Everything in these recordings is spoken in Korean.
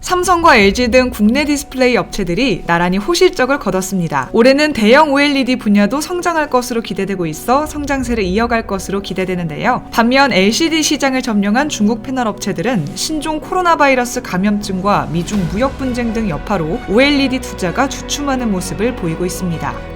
삼성과 LG 등 국내 디스플레이 업체들이 나란히 호실적을 거뒀습니다. 올해는 대형 OLED 분야도 성장할 것으로 기대되고 있어 성장세를 이어갈 것으로 기대되는데요. 반면 LCD 시장을 점령한 중국 패널 업체들은 신종 코로나 바이러스 감염증과 미중 무역 분쟁 등 여파로 OLED 투자가 주춤하는 모습을 보이고 있습니다.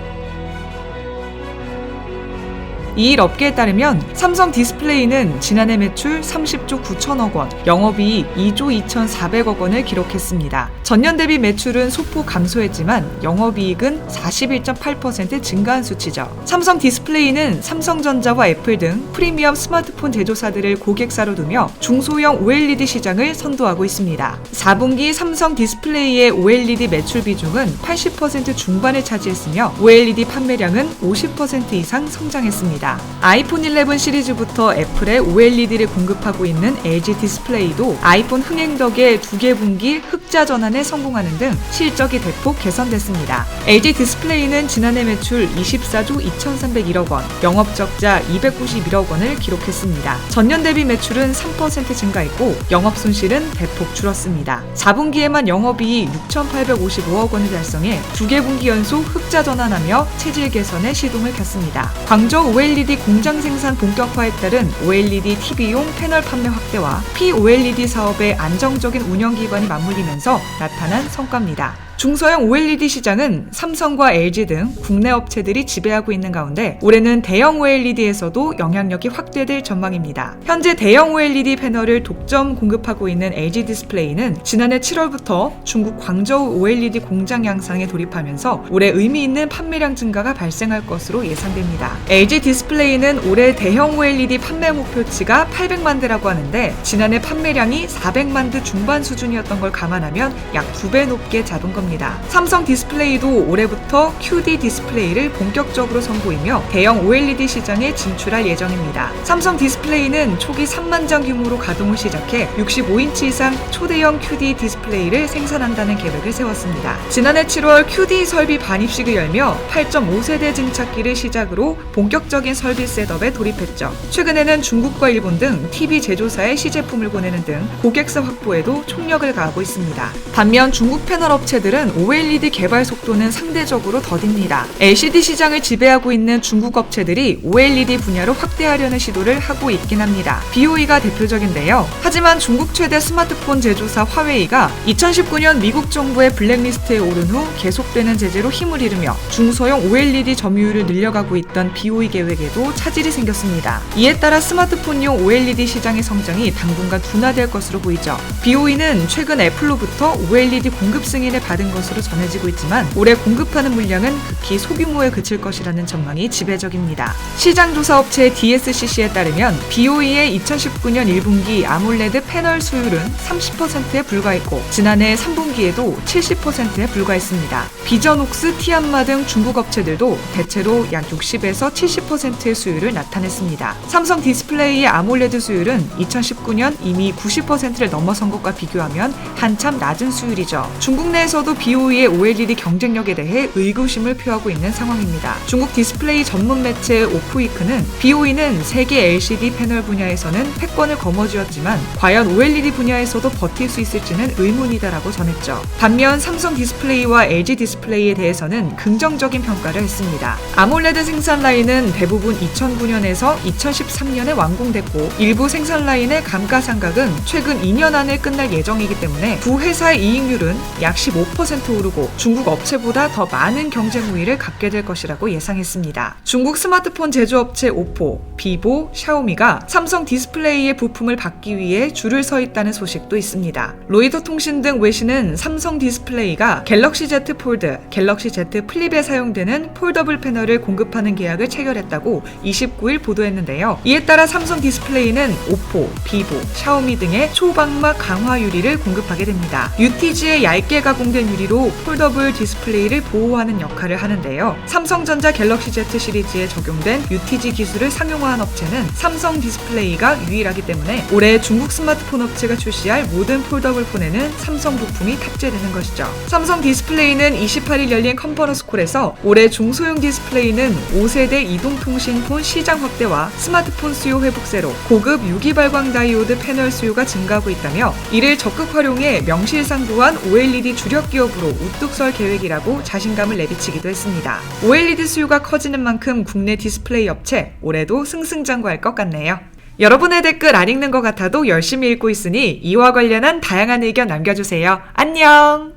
이일 업계에 따르면 삼성 디스플레이는 지난해 매출 30조 9천억 원, 영업이익 2조 2,400억 원을 기록했습니다. 전년 대비 매출은 소폭 감소했지만 영업이익은 41.8% 증가한 수치죠. 삼성 디스플레이는 삼성전자와 애플 등 프리미엄 스마트폰 제조사들을 고객사로 두며 중소형 OLED 시장을 선도하고 있습니다. 4분기 삼성 디스플레이의 OLED 매출 비중은 80% 중반을 차지했으며 OLED 판매량은 50% 이상 성장했습니다. 아이폰 11 시리즈부터 애플에 OLED를 공급하고 있는 LG 디스플레이도 아이폰 흥행 덕에 2개 분기 흑자 전환에 성공하는 등 실적이 대폭 개선됐습니다. LG 디스플레이는 지난해 매출 24조 2,301억 원, 영업적자 291억 원을 기록했습니다. 전년 대비 매출은 3% 증가했고 영업손실은 대폭 줄었습니다. 4분기에만 영업이익 6,855억 원을 달성해 2개 분기 연속 흑자 전환하며 체질 개선에 시동을 켰습니다. 광저우 OLED 공장 생산 본격화에 따른 OLED TV용 패널 판매 확대와 POLED 사업의 안정적인 운영 기반이 맞물리면서 나타난 성과입니다. 중소형 OLED 시장은 삼성과 LG 등 국내 업체들이 지배하고 있는 가운데 올해는 대형 OLED에서도 영향력이 확대될 전망입니다. 현재 대형 OLED 패널을 독점 공급하고 있는 LG 디스플레이는 지난해 7월부터 중국 광저우 OLED 공장 양상에 돌입하면서 올해 의미 있는 판매량 증가가 발생할 것으로 예상됩니다. LG 디스플레이는 올해 대형 OLED 판매 목표치가 800만 대라고 하는데 지난해 판매량이 400만 대 중반 수준이었던 걸 감안하면 약 2배 높게 잡은 겁니다. 삼성 디스플레이도 올해부터 QD 디스플레이를 본격적으로 선보이며 대형 OLED 시장에 진출할 예정입니다. 삼성 디스플레이는 초기 3만 장 규모로 가동을 시작해 65인치 이상 초대형 QD 디스플레이를 생산한다는 계획을 세웠습니다. 지난해 7월 QD 설비 반입식을 열며 8.5세대 증착기를 시작으로 본격적인 설비 셋업에 돌입했죠. 최근에는 중국과 일본 등 TV 제조사에 시제품을 보내는 등 고객사 확보에도 총력을 가하고 있습니다. 반면 중국 패널 업체들은 OLED 개발 속도는 상대적으로 더딥니다. LCD 시장을 지배하고 있는 중국 업체들이 OLED 분야로 확대하려는 시도를 하고 있긴 합니다. BOE가 대표적인데요. 하지만 중국 최대 스마트폰 제조사 화웨이가 2019년 미국 정부의 블랙리스트에 오른 후 계속되는 제재로 힘을 잃으며 중소형 OLED 점유율을 늘려가고 있던 BOE 계획에도 차질이 생겼습니다. 이에 따라 스마트폰용 OLED 시장의 성장이 당분간 둔화될 것으로 보이죠. BOE는 최근 애플로부터 OLED 공급 승인을 받은 것으로 전해지고 있지만 올해 공급하는 물량은 극히 소규모에 그칠 것이라는 전망이 지배적입니다. 시장조사 업체 DSCC에 따르면 BOE의 2019년 1분기 아몰레드 패널 수율은 30%에 불과했고 지난해 3분기에도 70%에 불과했습니다. 비전옥스, 티안마 등 중국 업체들도 대체로 약 60에서 70%의 수율을 나타냈습니다. 삼성 디스플레이의 아몰레드 수율은 2019년 이미 90%를 넘어선 것과 비교하면 한참 낮은 수율이죠. 중국 내에서도 BOE의 OLED 경쟁력에 대해 의구심을 표하고 있는 상황입니다. 중국 디스플레이 전문 매체 오프위크는 BOE는 세계 LCD 패널 분야에서는 패권을 거머쥐었지만 과연 OLED 분야에서도 버틸 수 있을지는 의문이다라고 전했죠. 반면 삼성 디스플레이와 LG 디스플레이에 대해서는 긍정적인 평가를 했습니다. 아몰레드 생산 라인은 대부분 2009년에서 2013년에 완공됐고 일부 생산 라인의 감가상각은 최근 2년 안에 끝날 예정이기 때문에 두 회사의 이익률은 약 15% 오르고 중국 업체보다 더 많은 경쟁 우위를 갖게 될 것이라고 예상했습니다. 중국 스마트폰 제조업체 오포, 비보, 샤오미가 삼성 디스플레이의 부품을 받기 위해 줄을 서 있다는 소식도 있습니다. 로이터 통신 등 외신은 삼성 디스플레이가 갤럭시 Z 폴드, 갤럭시 Z 플립에 사용되는 폴더블 패널을 공급하는 계약을 체결했다고 29일 보도했는데요. 이에 따라 삼성 디스플레이는 오포, 비보, 샤오미 등의 초광막 강화 유리를 공급하게 됩니다. UTG에 얇게 가공된 된 유리로 폴더블 디스플레이를 보호하는 역할을 하는데요. 삼성전자 갤럭시 Z 시리즈에 적용된 UTG 기술을 상용화한 업체는 삼성 디스플레이가 유일하기 때문에 올해 중국 스마트폰 업체가 출시할 모든 폴더블 폰에는 삼성 부품이 탑재되는 것이죠. 삼성 디스플레이는 28일 열린 컨퍼런스 콜에서 올해 중소형 디스플레이는 5세대 이동통신폰 시장 확대와 스마트폰 수요 회복세로 고급 유기발광 다이오드 패널 수요가 증가하고 있다며 이를 적극 활용해 명실상부한 OLED 주력 기업으로 우뚝 설 계획이라고 자신감을 내비치기도 했습니다. OLED 수요가 커지는 만큼 국내 디스플레이 업체 올해도 승승장구할 것 같네요. 여러분의 댓글 안 읽는 것 같아도 열심히 읽고 있으니 이와 관련한 다양한 의견 남겨주세요. 안녕!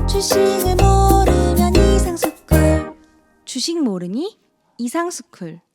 주식을 모르면 이상스쿨. 주식 모르니? 이상스쿨.